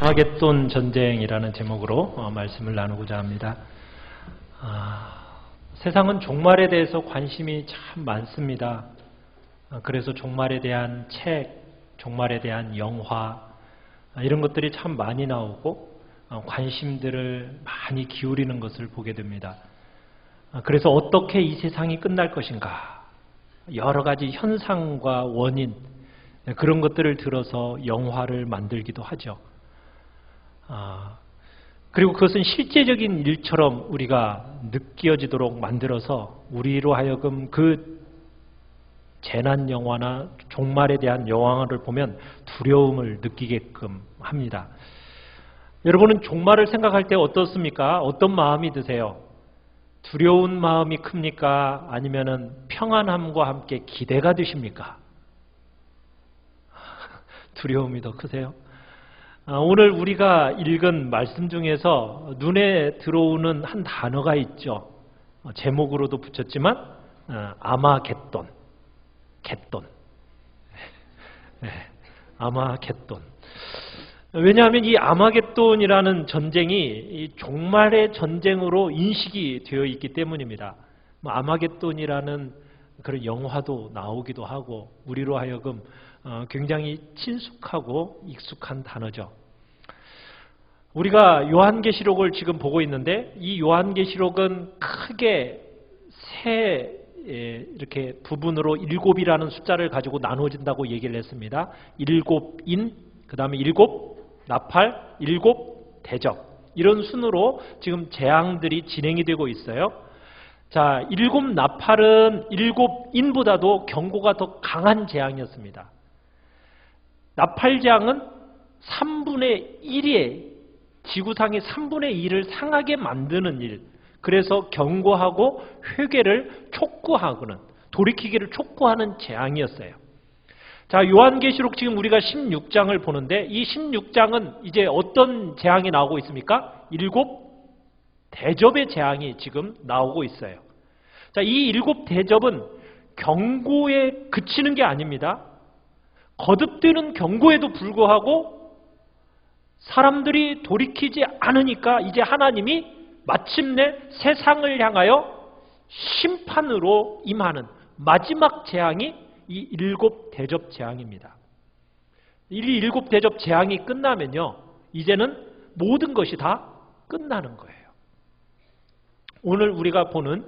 아마겟돈 전쟁이라는 제목으로 말씀을 나누고자 합니다. 세상은 종말에 대해서 관심이 참 많습니다. 그래서 종말에 대한 책, 종말에 대한 영화 이런 것들이 참 많이 나오고 관심들을 많이 기울이는 것을 보게 됩니다. 그래서 어떻게 이 세상이 끝날 것인가 여러 가지 현상과 원인 그런 것들을 들어서 영화를 만들기도 하죠. 그리고 그것은 실제적인 일처럼 우리가 느껴지도록 만들어서 우리로 하여금 그 재난 영화나 종말에 대한 영화를 보면 두려움을 느끼게끔 합니다. 여러분은 종말을 생각할 때 어떻습니까? 어떤 마음이 드세요? 두려운 마음이 큽니까? 아니면은 평안함과 함께 기대가 되십니까? 두려움이 더 크세요? 오늘 우리가 읽은 말씀 중에서 눈에 들어오는 한 단어가 있죠. 제목으로도 붙였지만 아마겟돈, 겟돈, 아마겟돈. 왜냐하면 이 아마겟돈이라는 전쟁이 이 종말의 전쟁으로 인식이 되어 있기 때문입니다. 아마겟돈이라는 그런 영화도 나오기도 하고 우리로 하여금 굉장히 친숙하고 익숙한 단어죠. 우리가 요한계시록을 지금 보고 있는데 이 요한계시록은 크게 세 이렇게 부분으로 7이라는 숫자를 가지고 나누어진다고 얘기를 했습니다. 7인, 그 다음에 7 나팔, 7 대접 이런 순으로 지금 재앙들이 진행이 되고 있어요. 자, 7 나팔은 7인보다도 경고가 더 강한 재앙이었습니다. 나팔재앙은 3분의 1의 지구상의 3분의 1을 상하게 만드는 일, 그래서 경고하고 회개를 촉구하고는 돌이키기를 촉구하는 재앙이었어요. 자, 요한계시록 지금 우리가 16장을 보는데 이 16장은 이제 어떤 재앙이 나오고 있습니까? 7 대접의 재앙이 지금 나오고 있어요. 자, 이 7 대접은 경고에 그치는 게 아닙니다. 거듭되는 경고에도 불구하고 사람들이 돌이키지 않으니까 이제 하나님이 마침내 세상을 향하여 심판으로 임하는 마지막 재앙이 이 7 대접 재앙입니다. 이 7 대접 재앙이 끝나면요, 이제는 모든 것이 다 끝나는 거예요. 오늘 우리가 보는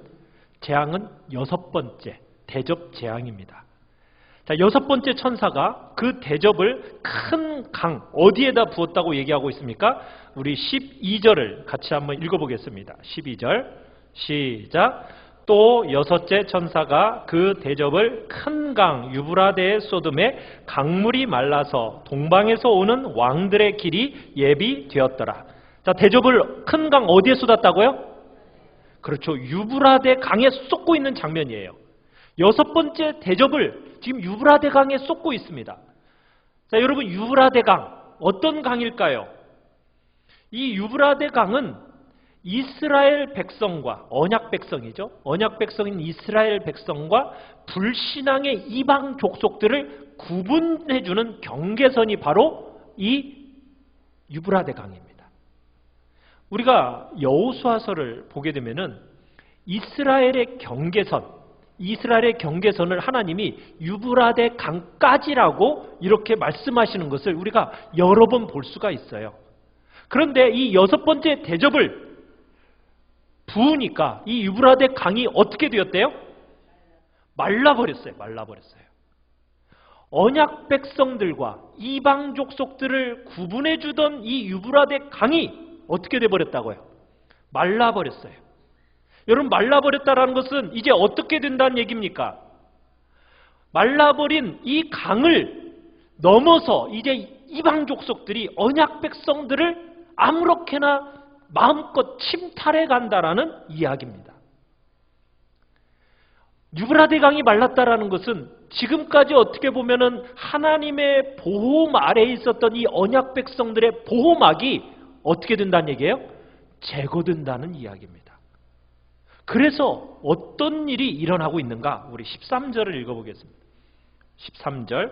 재앙은 6번째 대접 재앙입니다. 자, 6번째 천사가 그 대접을 큰 강 어디에다 부었다고 얘기하고 있습니까? 우리 12절을 같이 한번 읽어보겠습니다. 12절 시작. 또 6째 천사가 그 대접을 큰 강 유브라데에 쏟음에 강물이 말라서 동방에서 오는 왕들의 길이 예비되었더라. 자, 대접을 큰 강 어디에 쏟았다고요? 그렇죠. 유브라데 강에 쏟고 있는 장면이에요. 6번째 대접을 지금 유브라데 강에 쏟고 있습니다. 자, 여러분, 유브라데 강 어떤 강일까요? 이 유브라데 강은 이스라엘 백성과 언약 백성이죠. 언약 백성인 이스라엘 백성과 불신앙의 이방 족속들을 구분해주는 경계선이 바로 이 유브라데 강입니다. 우리가 여호수아서를 보게 되면은 이스라엘의 경계선을 하나님이 유브라데 강까지라고 이렇게 말씀하시는 것을 우리가 여러 번 볼 수가 있어요. 그런데 이 6번째 대접을 부으니까 이 유브라데 강이 어떻게 되었대요? 말라버렸어요. 언약 백성들과 이방 족속들을 구분해 주던 이 유브라데 강이 어떻게 돼버렸다고요? 말라버렸어요. 여러분, 말라버렸다라는 것은 이제 어떻게 된다는 얘기입니까? 말라버린 이 강을 넘어서 이제 이방 족속들이 언약 백성들을 아무렇게나 마음껏 침탈해 간다라는 이야기입니다. 유브라데 강이 말랐다라는 것은 지금까지 어떻게 보면은 하나님의 보호막 아래에 있었던 이 언약 백성들의 보호막이 어떻게 된다는 얘기예요? 제거된다는 이야기입니다. 그래서 어떤 일이 일어나고 있는가? 우리 13절을 읽어보겠습니다. 13절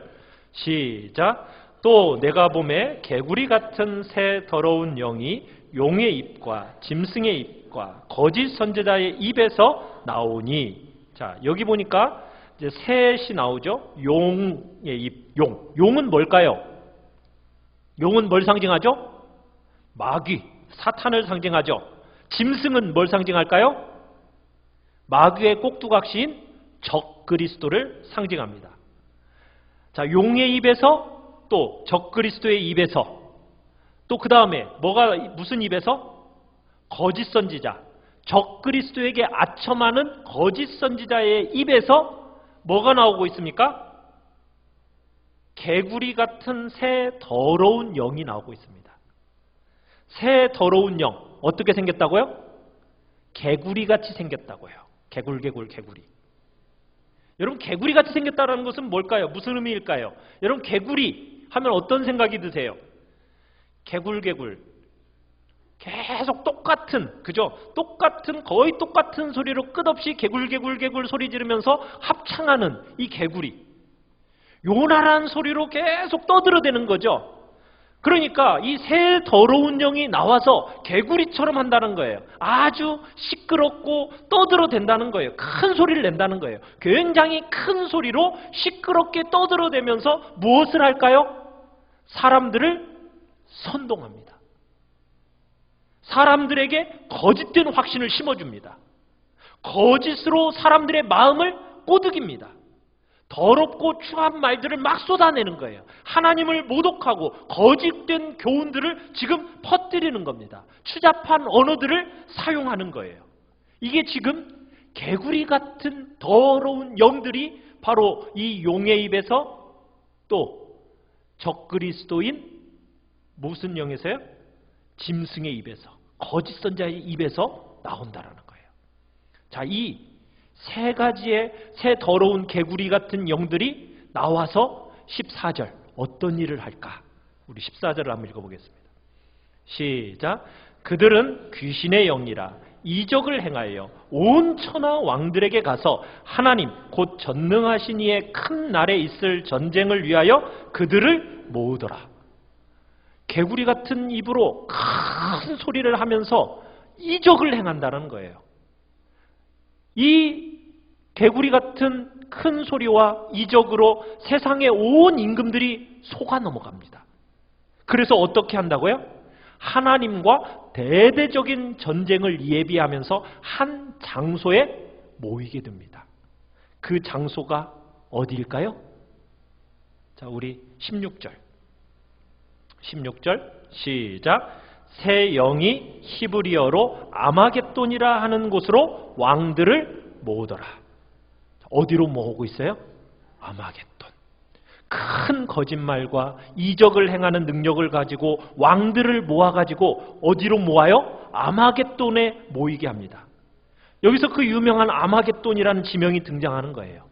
시작. 또 내가 봄에 개구리 같은 새 더러운 영이 용의 입과 짐승의 입과 거짓 선지자의 입에서 나오니. 자, 여기 보니까 이제 셋이 나오죠. 용의 입, 용은 뭘까요? 용은 뭘 상징하죠? 마귀, 사탄을 상징하죠. 짐승은 뭘 상징할까요? 마귀의 꼭두각시인 적그리스도를 상징합니다. 자, 용의 입에서 또 적그리스도의 입에서 또 그 다음에 무슨 입에서? 거짓 선지자, 적그리스도에게 아첨하는 거짓 선지자의 입에서 뭐가 나오고 있습니까? 개구리 같은 새 더러운 영이 나오고 있습니다. 새 더러운 영, 어떻게 생겼다고요? 개구리같이 생겼다고요. 개구리. 여러분, 개구리같이 생겼다는 것은 뭘까요? 무슨 의미일까요? 여러분, 개구리 하면 어떤 생각이 드세요? 개굴. 계속 똑같은, 그죠? 거의 똑같은 소리로 끝없이 개굴 소리 지르면서 합창하는 이 개구리. 요란한 소리로 계속 떠들어대는 거죠. 그러니까 이 새 더러운 영이 나와서 개구리처럼 한다는 거예요. 아주 시끄럽고 떠들어댄다는 거예요. 큰 소리를 낸다는 거예요. 굉장히 큰 소리로 시끄럽게 떠들어대면서 무엇을 할까요? 사람들을 선동합니다. 사람들에게 거짓된 확신을 심어줍니다. 거짓으로 사람들의 마음을 꼬드깁니다. 더럽고 추한 말들을 막 쏟아내는 거예요. 하나님을 모독하고 거짓된 교훈들을 지금 퍼뜨리는 겁니다. 추잡한 언어들을 사용하는 거예요. 이게 지금 개구리 같은 더러운 영들이 바로 이 용의 입에서 또 적그리스도인 무슨 영에서요? 짐승의 입에서, 거짓 선자의 입에서 나온다라는 거예요. 자, 이 세 가지의 새 더러운 개구리 같은 영들이 나와서 14절 어떤 일을 할까? 우리 14절을 한번 읽어보겠습니다. 시작. 그들은 귀신의 영이라 이적을 행하여 온 천하 왕들에게 가서 하나님 곧 전능하신 이의 큰 날에 있을 전쟁을 위하여 그들을 모으더라. 개구리 같은 입으로 큰 소리를 하면서 이적을 행한다는 거예요. 이 개구리 같은 큰 소리와 이적으로 세상의 온 임금들이 속아 넘어갑니다. 그래서 어떻게 한다고요? 하나님과 대대적인 전쟁을 예비하면서 한 장소에 모이게 됩니다. 그 장소가 어디일까요? 자, 우리 16절 시작. 새 영이 히브리어로 아마겟돈이라 하는 곳으로 왕들을 모으더라. 어디로 모으고 있어요? 아마겟돈. 큰 거짓말과 이적을 행하는 능력을 가지고 왕들을 모아가지고 어디로 모아요? 아마겟돈에 모이게 합니다. 여기서 그 유명한 아마겟돈이라는 지명이 등장하는 거예요.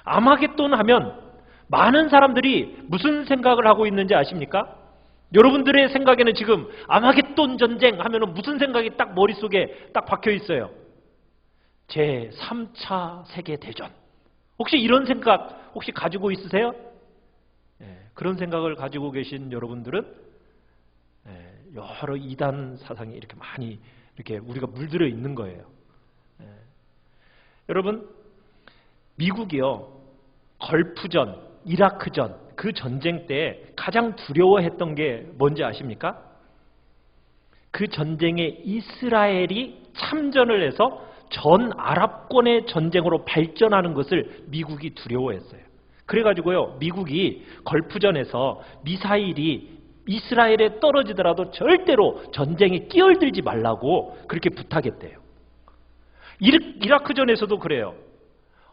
아마겟돈 하면 많은 사람들이 무슨 생각을 하고 있는지 아십니까? 여러분들의 생각에는 지금 아마겟돈 전쟁 하면 무슨 생각이 딱 머릿속에 딱 박혀 있어요? 제3차 세계대전. 혹시 이런 생각 혹시 가지고 있으세요? 그런 생각을 가지고 계신 여러분들은 여러 이단 사상이 이렇게 많이 이렇게 우리가 물들어 있는 거예요. 여러분, 미국이요, 걸프전, 이라크전 그 전쟁 때 가장 두려워했던 게 뭔지 아십니까? 그 전쟁에 이스라엘이 참전을 해서 전 아랍권의 전쟁으로 발전하는 것을 미국이 두려워했어요. 그래가지고요, 미국이 걸프전에서 미사일이 이스라엘에 떨어지더라도 절대로 전쟁에 끼어들지 말라고 그렇게 부탁했대요. 이라크전에서도 그래요.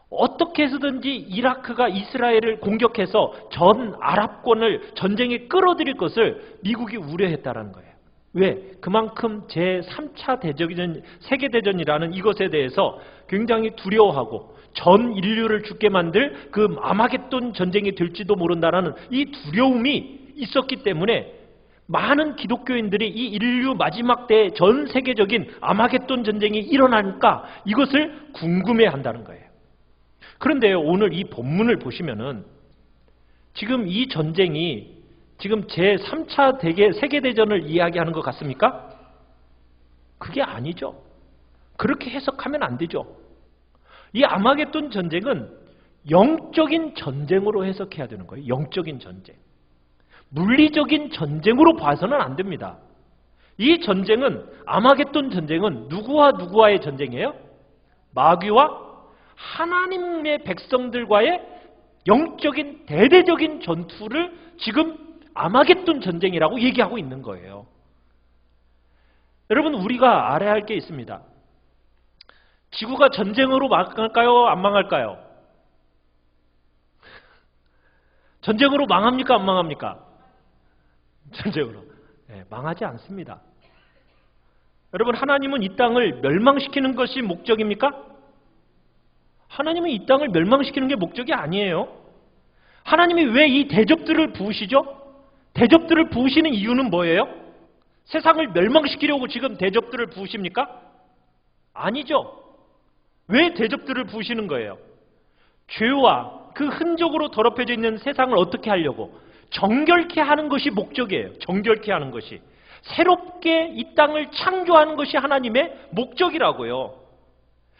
어떻게 해서든지 이라크가 이스라엘을 공격해서 전 아랍권을 전쟁에 끌어들일 것을 미국이 우려했다는 거예요. 왜? 그만큼 제3차 대전, 세계대전이라는 이것에 대해서 굉장히 두려워하고 전 인류를 죽게 만들 그 아마겟돈 전쟁이 될지도 모른다는 이 두려움이 있었기 때문에 많은 기독교인들이 이 인류 마지막 때 전 세계적인 아마겟돈 전쟁이 일어날까 이것을 궁금해한다는 거예요. 그런데 오늘 이 본문을 보시면은 지금 이 전쟁이 지금 제3차 세계대전을 이야기하는 것 같습니까? 그게 아니죠. 그렇게 해석하면 안 되죠. 이 아마겟돈 전쟁은 영적인 전쟁으로 해석해야 되는 거예요. 영적인 전쟁. 물리적인 전쟁으로 봐서는 안 됩니다. 이 전쟁은, 아마겟돈 전쟁은 누구와 누구와의 전쟁이에요? 마귀와 하나님의 백성들과의 영적인 대대적인 전투를 지금 아마겟돈 전쟁이라고 얘기하고 있는 거예요. 여러분, 우리가 알아야 할 게 있습니다. 지구가 전쟁으로 망할까요? 안 망할까요? 전쟁으로 망합니까? 안 망합니까? 전쟁으로. 네, 망하지 않습니다. 여러분, 하나님은 이 땅을 멸망시키는 것이 목적입니까? 하나님은 이 땅을 멸망시키는 게 목적이 아니에요. 하나님이 왜 이 대접들을 부으시죠? 대접들을 부으시는 이유는 뭐예요? 세상을 멸망시키려고 지금 대접들을 부으십니까? 아니죠. 왜 대접들을 부으시는 거예요? 죄와 그 흔적으로 더럽혀져 있는 세상을 어떻게 하려고? 정결케 하는 것이 목적이에요. 정결케 하는 것이. 새롭게 이 땅을 창조하는 것이 하나님의 목적이라고요.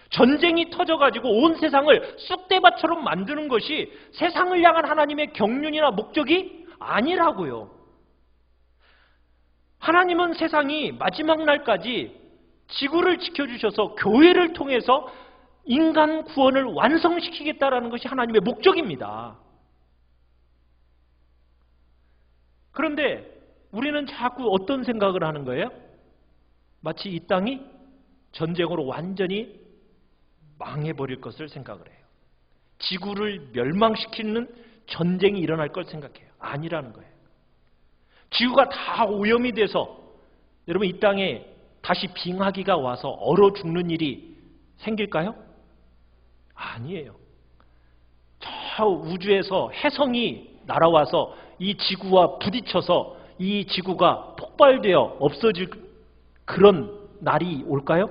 전쟁이 터져가지고 온 세상을 쑥대밭처럼 만드는 것이 세상을 향한 하나님의 경륜이나 목적이 아니라고요. 하나님은 세상이 마지막 날까지 지구를 지켜주셔서 교회를 통해서 인간 구원을 완성시키겠다라는 것이 하나님의 목적입니다. 그런데 우리는 자꾸 어떤 생각을 하는 거예요? 마치 이 땅이 전쟁으로 완전히 망해버릴 것을 생각을 해요. 지구를 멸망시키는 전쟁이 일어날 걸 생각해요. 아니라는 거예요. 지구가 다 오염이 돼서 여러분 이 땅에 다시 빙하기가 와서 얼어 죽는 일이 생길까요? 아니에요. 저 우주에서 혜성이 날아와서 이 지구와 부딪혀서 이 지구가 폭발되어 없어질 그런 날이 올까요?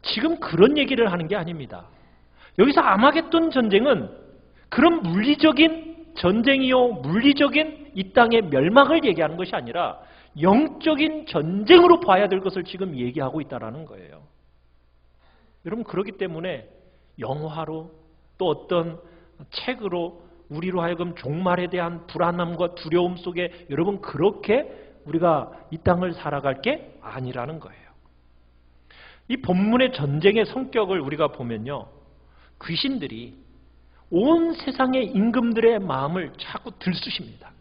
지금 그런 얘기를 하는 게 아닙니다. 여기서 아마겟돈 전쟁은 그런 물리적인 전쟁이요, 물리적인 이 땅의 멸망을 얘기하는 것이 아니라 영적인 전쟁으로 봐야 될 것을 지금 얘기하고 있다는 거예요. 여러분, 그렇기 때문에 영화로 또 어떤 책으로 우리로 하여금 종말에 대한 불안함과 두려움 속에 여러분 그렇게 우리가 이 땅을 살아갈 게 아니라는 거예요. 이 본문의 전쟁의 성격을 우리가 보면요, 귀신들이 온 세상의 임금들의 마음을 자꾸 들쑤십니다.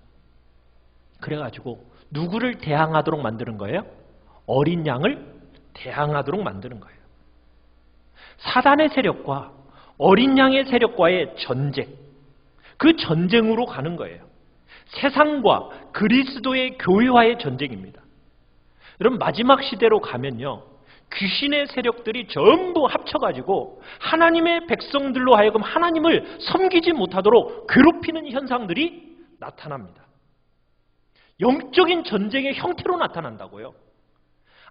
그래가지고 누구를 대항하도록 만드는 거예요? 어린 양을 대항하도록 만드는 거예요. 사단의 세력과 어린 양의 세력과의 전쟁, 그 전쟁으로 가는 거예요. 세상과 그리스도의 교회와의 전쟁입니다. 여러분, 마지막 시대로 가면요, 귀신의 세력들이 전부 합쳐가지고 하나님의 백성들로 하여금 하나님을 섬기지 못하도록 괴롭히는 현상들이 나타납니다. 영적인 전쟁의 형태로 나타난다고요.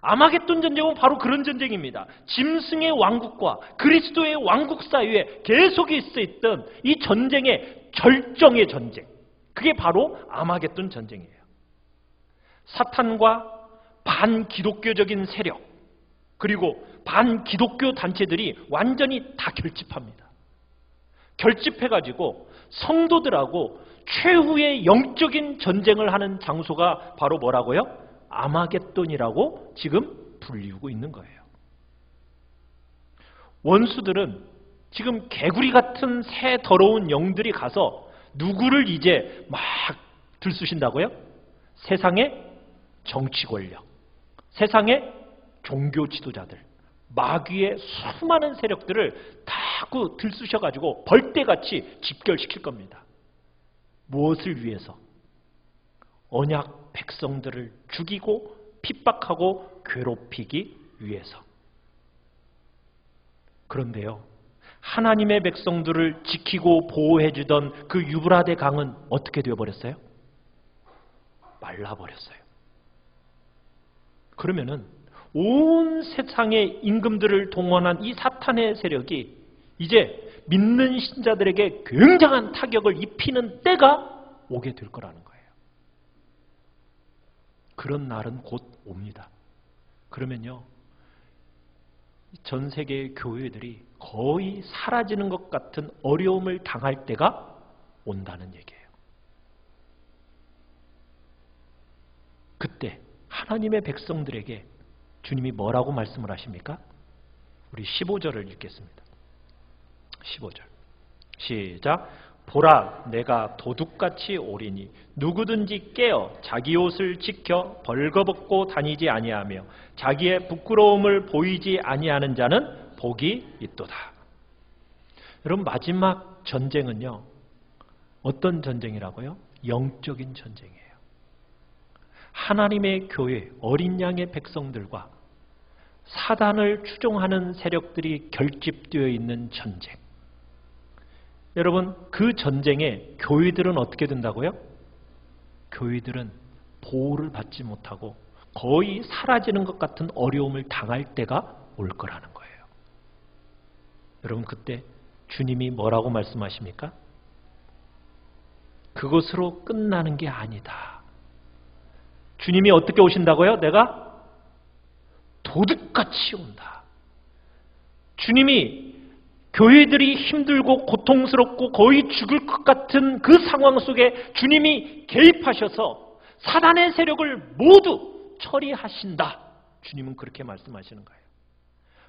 아마겟돈 전쟁은 바로 그런 전쟁입니다. 짐승의 왕국과 그리스도의 왕국 사이에 계속 있어 있던 이 전쟁의 절정의 전쟁, 그게 바로 아마겟돈 전쟁이에요. 사탄과 반기독교적인 세력, 그리고 반기독교 단체들이 완전히 다 결집합니다. 결집해가지고 성도들하고 최후의 영적인 전쟁을 하는 장소가 바로 뭐라고요? 아마겟돈이라고 지금 불리우고 있는 거예요. 원수들은 지금 개구리 같은 새 더러운 영들이 가서 누구를 이제 막 들쑤신다고요? 세상의 정치 권력, 세상의 종교 지도자들, 마귀의 수많은 세력들을 다구 들쑤셔가지고 벌떼같이 집결시킬 겁니다. 무엇을 위해서? 언약 백성들을 죽이고 핍박하고 괴롭히기 위해서. 그런데요, 하나님의 백성들을 지키고 보호해주던 그 유브라데 강은 어떻게 되어버렸어요? 말라버렸어요. 그러면은 온 세상의 임금들을 동원한 이 사탄의 세력이 이제 믿는 신자들에게 굉장한 타격을 입히는 때가 오게 될 거라는 거예요. 그런 날은 곧 옵니다. 그러면요, 전 세계의 교회들이 거의 사라지는 것 같은 어려움을 당할 때가 온다는 얘기예요. 그때 하나님의 백성들에게 주님이 뭐라고 말씀을 하십니까? 우리 15절을 읽겠습니다. 15절 시작. 보라, 내가 도둑같이 오리니 누구든지 깨어 자기 옷을 지켜 벌거벗고 다니지 아니하며 자기의 부끄러움을 보이지 아니하는 자는 복이 있도다. 여러분, 마지막 전쟁은요, 어떤 전쟁이라고요? 영적인 전쟁이에요. 하나님의 교회, 어린 양의 백성들과 사단을 추종하는 세력들이 결집되어 있는 전쟁. 여러분, 그 전쟁에 교회들은 어떻게 된다고요? 교회들은 보호를 받지 못하고 거의 사라지는 것 같은 어려움을 당할 때가 올 거라는 거예요. 여러분, 그때 주님이 뭐라고 말씀하십니까? 그것으로 끝나는 게 아니다. 주님이 어떻게 오신다고요? 내가 도둑같이 온다. 주님이 교회들이 힘들고 고통스럽고 거의 죽을 것 같은 그 상황 속에 주님이 개입하셔서 사단의 세력을 모두 처리하신다. 주님은 그렇게 말씀하시는 거예요.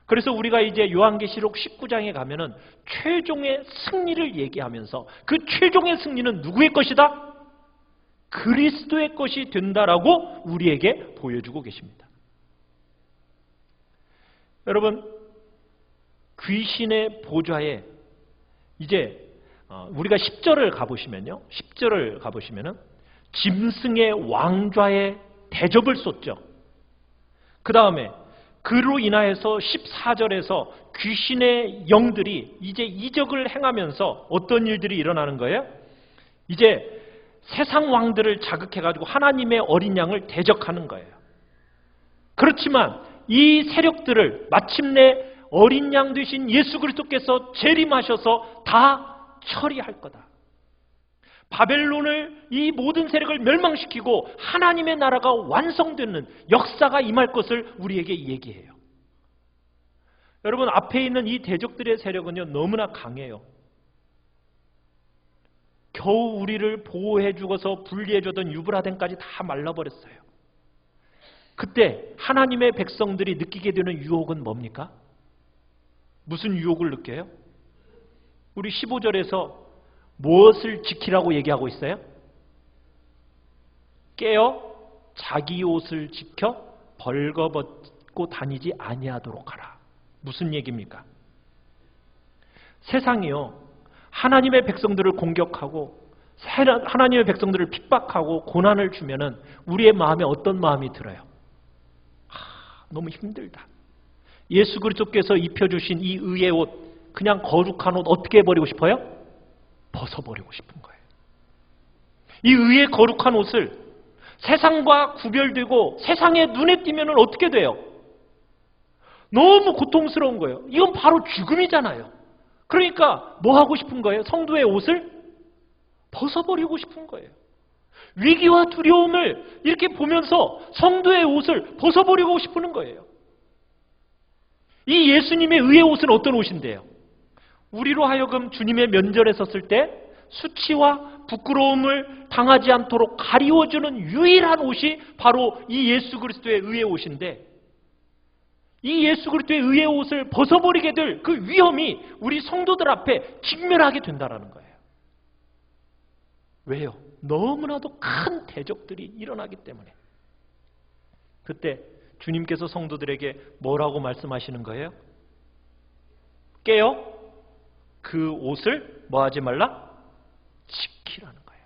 그래서 우리가 이제 요한계시록 19장에 가면은 최종의 승리를 얘기하면서 그 최종의 승리는 누구의 것이다? 그리스도의 것이 된다라고 우리에게 보여주고 계십니다. 여러분, 귀신의 보좌에 이제 우리가 10절을 가보시면요, 10절을 가보시면은 짐승의 왕좌에 대접을 쏟죠. 그 다음에 그로 인하여서 14절에서 귀신의 영들이 이제 이적을 행하면서 어떤 일들이 일어나는 거예요? 이제 세상 왕들을 자극해가지고 하나님의 어린 양을 대적하는 거예요. 그렇지만 이 세력들을 마침내 어린 양 되신 예수 그리스도께서 재림하셔서 다 처리할 거다. 바벨론을, 이 모든 세력을 멸망시키고 하나님의 나라가 완성되는 역사가 임할 것을 우리에게 얘기해요. 여러분, 앞에 있는 이 대적들의 세력은요, 너무나 강해요. 겨우 우리를 보호해 주고서 분리해 주던 유브라덴까지 다 말라버렸어요. 그때 하나님의 백성들이 느끼게 되는 유혹은 뭡니까? 무슨 유혹을 느껴요? 우리 15절에서 무엇을 지키라고 얘기하고 있어요? 깨어 자기 옷을 지켜 벌거벗고 다니지 아니하도록 하라. 무슨 얘기입니까? 세상이요, 하나님의 백성들을 공격하고 하나님의 백성들을 핍박하고 고난을 주면은 우리의 마음에 어떤 마음이 들어요? 너무 힘들다. 예수 그리스도께서 입혀주신 이 의의 옷, 그냥 거룩한 옷 어떻게 해버리고 싶어요? 벗어버리고 싶은 거예요. 이 의의 거룩한 옷을 세상과 구별되고 세상의 눈에 띄면 어떻게 돼요? 너무 고통스러운 거예요. 이건 바로 죽음이잖아요. 그러니까 뭐 하고 싶은 거예요? 성도의 옷을 벗어버리고 싶은 거예요. 위기와 두려움을 이렇게 보면서 성도의 옷을 벗어버리고 싶은 거예요. 이 예수님의 의의 옷은 어떤 옷인데요? 우리로 하여금 주님의 면전에 섰을 때 수치와 부끄러움을 당하지 않도록 가리워주는 유일한 옷이 바로 이 예수 그리스도의 의의 옷인데, 이 예수 그리스도의 의의 옷을 벗어버리게 될 그 위험이 우리 성도들 앞에 직면하게 된다는 거예요. 왜요? 너무나도 큰 대적들이 일어나기 때문에. 그때 주님께서 성도들에게 뭐라고 말씀하시는 거예요? 깨어 그 옷을 뭐 하지 말라? 지키라는 거예요.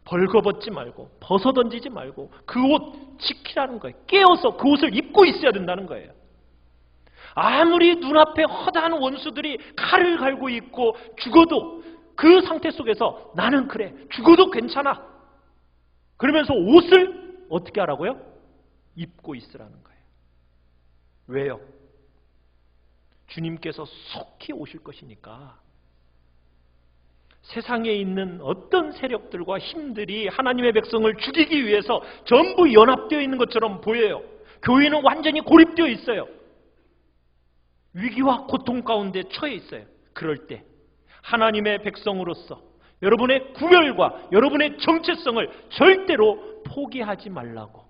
벌거벗지 말고 벗어던지지 말고 그 옷 지키라는 거예요. 깨어서 그 옷을 입고 있어야 된다는 거예요. 아무리 눈앞에 허다한 원수들이 칼을 갈고 있고 죽어도 그 상태 속에서 나는 그래, 죽어도 괜찮아, 그러면서 옷을 어떻게 하라고요? 입고 있으라는 거예요. 왜요? 주님께서 속히 오실 것이니까. 세상에 있는 어떤 세력들과 힘들이 하나님의 백성을 죽이기 위해서 전부 연합되어 있는 것처럼 보여요. 교회는 완전히 고립되어 있어요. 위기와 고통 가운데 처해 있어요. 그럴 때 하나님의 백성으로서 여러분의 구별과 여러분의 정체성을 절대로 포기하지 말라고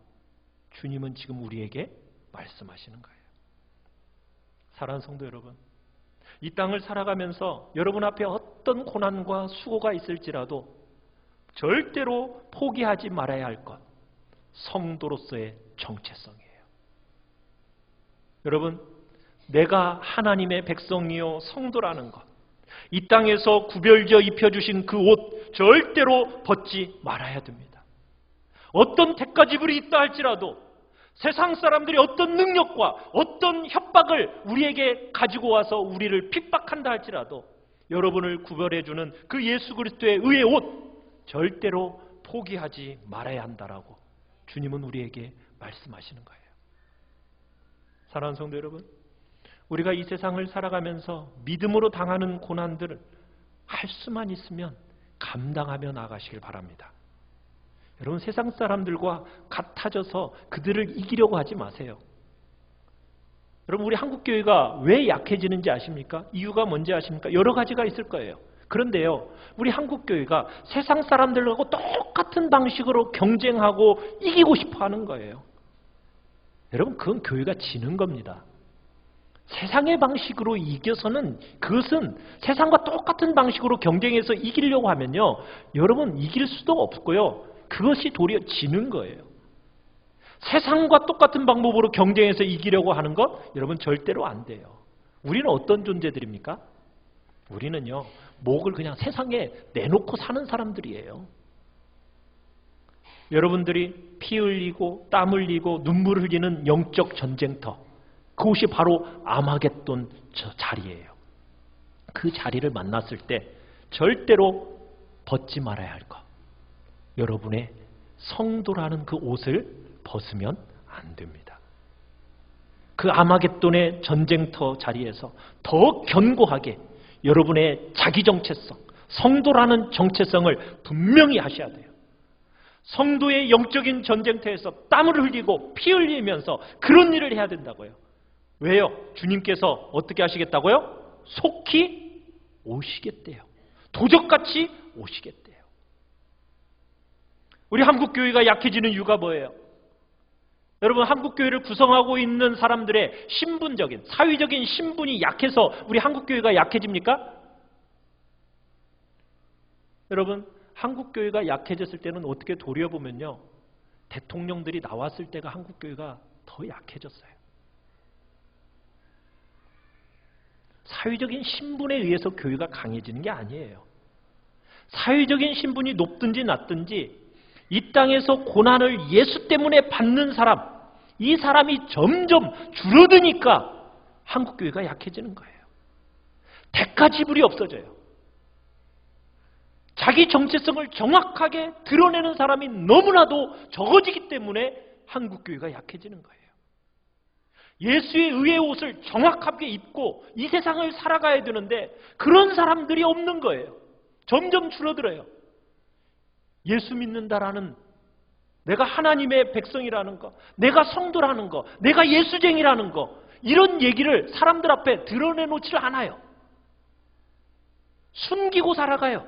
주님은 지금 우리에게 말씀하시는 거예요. 사랑하는 성도 여러분, 이 땅을 살아가면서 여러분 앞에 어떤 고난과 수고가 있을지라도 절대로 포기하지 말아야 할 것, 성도로서의 정체성이에요. 여러분, 내가 하나님의 백성이요 성도라는 것, 이 땅에서 구별지어 입혀주신 그 옷 절대로 벗지 말아야 됩니다. 어떤 대가지불이 있다 할지라도 세상 사람들이 어떤 능력과 어떤 협박을 우리에게 가지고 와서 우리를 핍박한다 할지라도 여러분을 구별해주는 그 예수 그리스도의 의의 옷 절대로 포기하지 말아야 한다라고 주님은 우리에게 말씀하시는 거예요. 사랑하는 성도 여러분, 우리가 이 세상을 살아가면서 믿음으로 당하는 고난들을 할 수만 있으면 감당하며 나가시길 바랍니다. 여러분, 세상 사람들과 같아져서 그들을 이기려고 하지 마세요. 여러분, 우리 한국교회가 왜 약해지는지 아십니까? 이유가 뭔지 아십니까? 여러 가지가 있을 거예요. 그런데요, 우리 한국교회가 세상 사람들하고 똑같은 방식으로 경쟁하고 이기고 싶어 하는 거예요. 여러분, 그건 교회가 지는 겁니다. 세상의 방식으로 이겨서는 그것은 세상과 똑같은 방식으로 경쟁해서 이기려고 하면요, 여러분 이길 수도 없고요. 그것이 도리어 지는 거예요. 세상과 똑같은 방법으로 경쟁해서 이기려고 하는 것 여러분 절대로 안 돼요. 우리는 어떤 존재들입니까? 우리는요, 목을 그냥 세상에 내놓고 사는 사람들이에요. 여러분들이 피 흘리고 땀 흘리고 눈물 흘리는 영적 전쟁터, 그곳이 바로 아마겟돈 저 자리예요. 그 자리를 만났을 때 절대로 벗지 말아야 할 것, 여러분의 성도라는 그 옷을 벗으면 안 됩니다. 그 아마겟돈의 전쟁터 자리에서 더 견고하게 여러분의 자기 정체성, 성도라는 정체성을 분명히 하셔야 돼요. 성도의 영적인 전쟁터에서 땀을 흘리고 피 흘리면서 그런 일을 해야 된다고요. 왜요? 주님께서 어떻게 하시겠다고요? 속히 오시겠대요. 도적같이 오시겠대요. 우리 한국교회가 약해지는 이유가 뭐예요? 여러분, 한국교회를 구성하고 있는 사람들의 신분적인, 사회적인 신분이 약해서 우리 한국교회가 약해집니까? 여러분, 한국교회가 약해졌을 때는 어떻게 도려보면요, 대통령들이 나왔을 때가 한국교회가 더 약해졌어요. 사회적인 신분에 의해서 교회가 강해지는 게 아니에요. 사회적인 신분이 높든지 낮든지 이 땅에서 고난을 예수 때문에 받는 사람, 이 사람이 점점 줄어드니까 한국교회가 약해지는 거예요. 대가지불이 없어져요. 자기 정체성을 정확하게 드러내는 사람이 너무나도 적어지기 때문에 한국교회가 약해지는 거예요. 예수의 의의 옷을 정확하게 입고 이 세상을 살아가야 되는데 그런 사람들이 없는 거예요. 점점 줄어들어요. 예수 믿는다라는, 내가 하나님의 백성이라는 거, 내가 성도라는 거, 내가 예수쟁이라는 거, 이런 얘기를 사람들 앞에 드러내놓지 않아요. 숨기고 살아가요.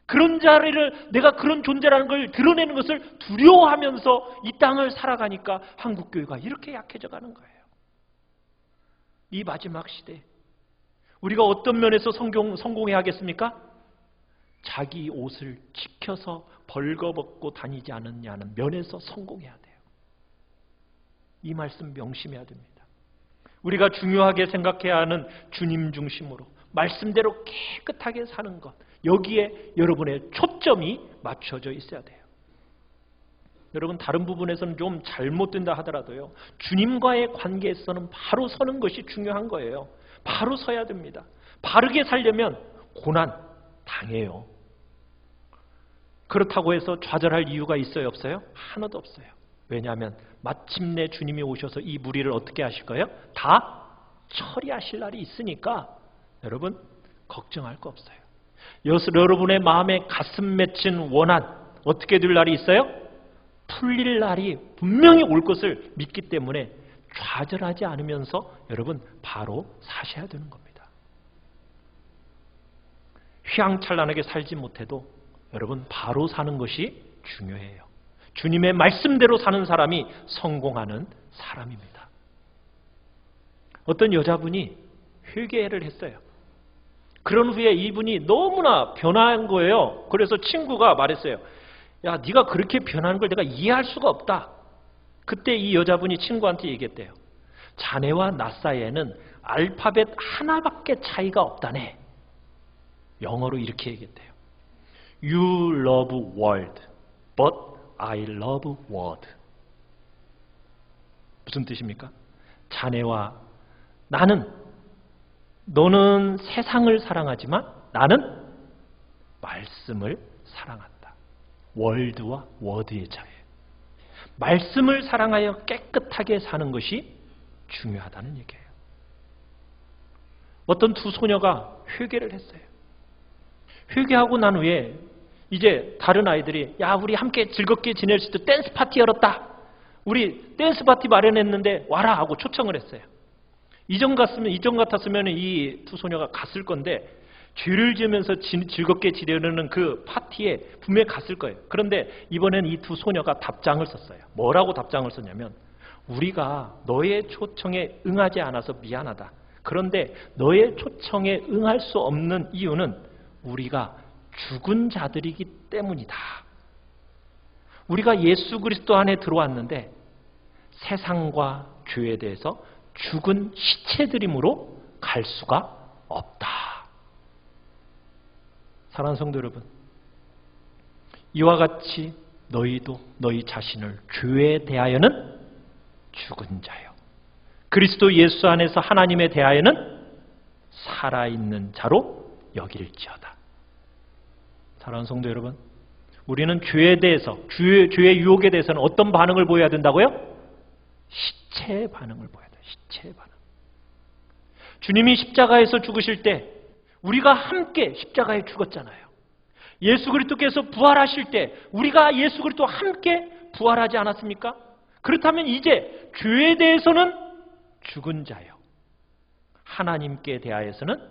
그런 자리를, 내가 그런 존재라는 걸 드러내는 것을 두려워하면서 이 땅을 살아가니까 한국교회가 이렇게 약해져 가는 거예요. 이 마지막 시대, 우리가 어떤 면에서 성공해야 하겠습니까? 자기 옷을 지켜서 벌거벗고 다니지 않느냐는 면에서 성공해야 돼요. 이 말씀 명심해야 됩니다. 우리가 중요하게 생각해야 하는 주님 중심으로 말씀대로 깨끗하게 사는 것, 여기에 여러분의 초점이 맞춰져 있어야 돼요. 여러분, 다른 부분에서는 좀 잘못된다 하더라도요, 주님과의 관계에서는 바로 서는 것이 중요한 거예요. 바로 서야 됩니다. 바르게 살려면 고난 당해요. 그렇다고 해서 좌절할 이유가 있어요, 없어요? 하나도 없어요. 왜냐하면 마침내 주님이 오셔서 이 무리를 어떻게 하실 거예요? 다 처리하실 날이 있으니까 여러분 걱정할 거 없어요. 여러분의 마음에 가슴 맺힌 원한 어떻게 될 날이 있어요? 풀릴 날이 분명히 올 것을 믿기 때문에 좌절하지 않으면서 여러분 바로 사셔야 되는 겁니다. 휘황찬란하게 살지 못해도 여러분 바로 사는 것이 중요해요. 주님의 말씀대로 사는 사람이 성공하는 사람입니다. 어떤 여자분이 회개를 했어요. 그런 후에 이분이 너무나 변한 거예요. 그래서 친구가 말했어요. 야, 네가 그렇게 변하는 걸 내가 이해할 수가 없다. 그때 이 여자분이 친구한테 얘기했대요. 자네와 나 사이에는 알파벳 하나밖에 차이가 없다네. 영어로 이렇게 얘기했대요. You love world, but I love word. 무슨 뜻입니까? 자네와 나는, 너는 세상을 사랑하지만 나는 말씀을 사랑한다. 월드와 워드의 차이. 말씀을 사랑하여 깨끗하게 사는 것이 중요하다는 얘기예요. 어떤 두 소녀가 회개를 했어요. 회개하고 난 후에 이제 다른 아이들이 야, 우리 함께 즐겁게 지낼 수 있도록 댄스 파티 열었다. 우리 댄스 파티 마련했는데 와라 하고 초청을 했어요. 이전 같았으면 이 두 소녀가 갔을 건데 죄를 지으면서 즐겁게 지내려는 그 파티에 분명히 갔을 거예요. 그런데 이번엔 이 두 소녀가 답장을 썼어요. 뭐라고 답장을 썼냐면 우리가 너의 초청에 응하지 않아서 미안하다. 그런데 너의 초청에 응할 수 없는 이유는 우리가 죽은 자들이기 때문이다. 우리가 예수 그리스도 안에 들어왔는데 세상과 죄에 대해서 죽은 시체들이므로 갈 수가 없다. 사랑하는 성도 여러분, 이와 같이 너희도 너희 자신을 죄에 대하여는 죽은 자요, 그리스도 예수 안에서 하나님에 대하여는 살아있는 자로 여길지어다. 사랑하는 성도 여러분, 우리는 죄에 대해서, 죄의 유혹에 대해서는 어떤 반응을 보여야 된다고요? 시체의 반응을 보여야 돼요. 시체의 반응. 주님이 십자가에서 죽으실 때 우리가 함께 십자가에 죽었잖아요. 예수 그리스도께서 부활하실 때 우리가 예수 그리스도와 함께 부활하지 않았습니까? 그렇다면 이제 죄에 대해서는 죽은 자요, 하나님께 대하여서는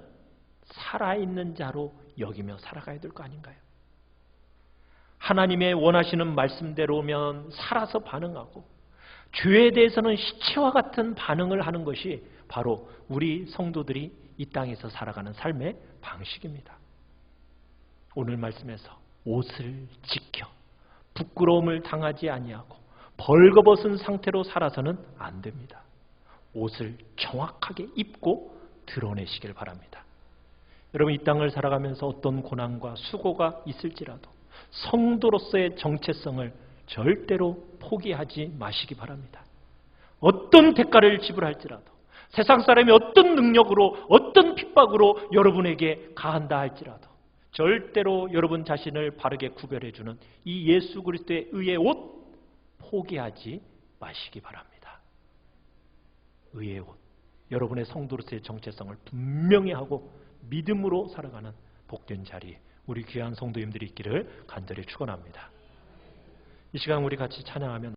살아있는 자로 여기며 살아가야 될 거 아닌가요? 하나님의 원하시는 말씀대로면 살아서 반응하고 죄에 대해서는 시체와 같은 반응을 하는 것이 바로 우리 성도들이 이 땅에서 살아가는 삶의 방식입니다. 오늘 말씀에서 옷을 지켜 부끄러움을 당하지 아니하고 벌거벗은 상태로 살아서는 안 됩니다. 옷을 정확하게 입고 드러내시길 바랍니다. 여러분, 이 땅을 살아가면서 어떤 고난과 수고가 있을지라도 성도로서의 정체성을 절대로 포기하지 마시기 바랍니다. 어떤 대가를 지불할지라도, 세상 사람이 어떤 능력으로, 어떤 핍박으로 여러분에게 가한다 할지라도 절대로 여러분 자신을 바르게 구별해주는 이 예수 그리스도의 의의 옷 포기하지 마시기 바랍니다. 의의 옷, 여러분의 성도로서의 정체성을 분명히 하고 믿음으로 살아가는 복된 자리, 우리 귀한 성도님들이 있기를 간절히 축원합니다. 이 시간 우리 같이 찬양하면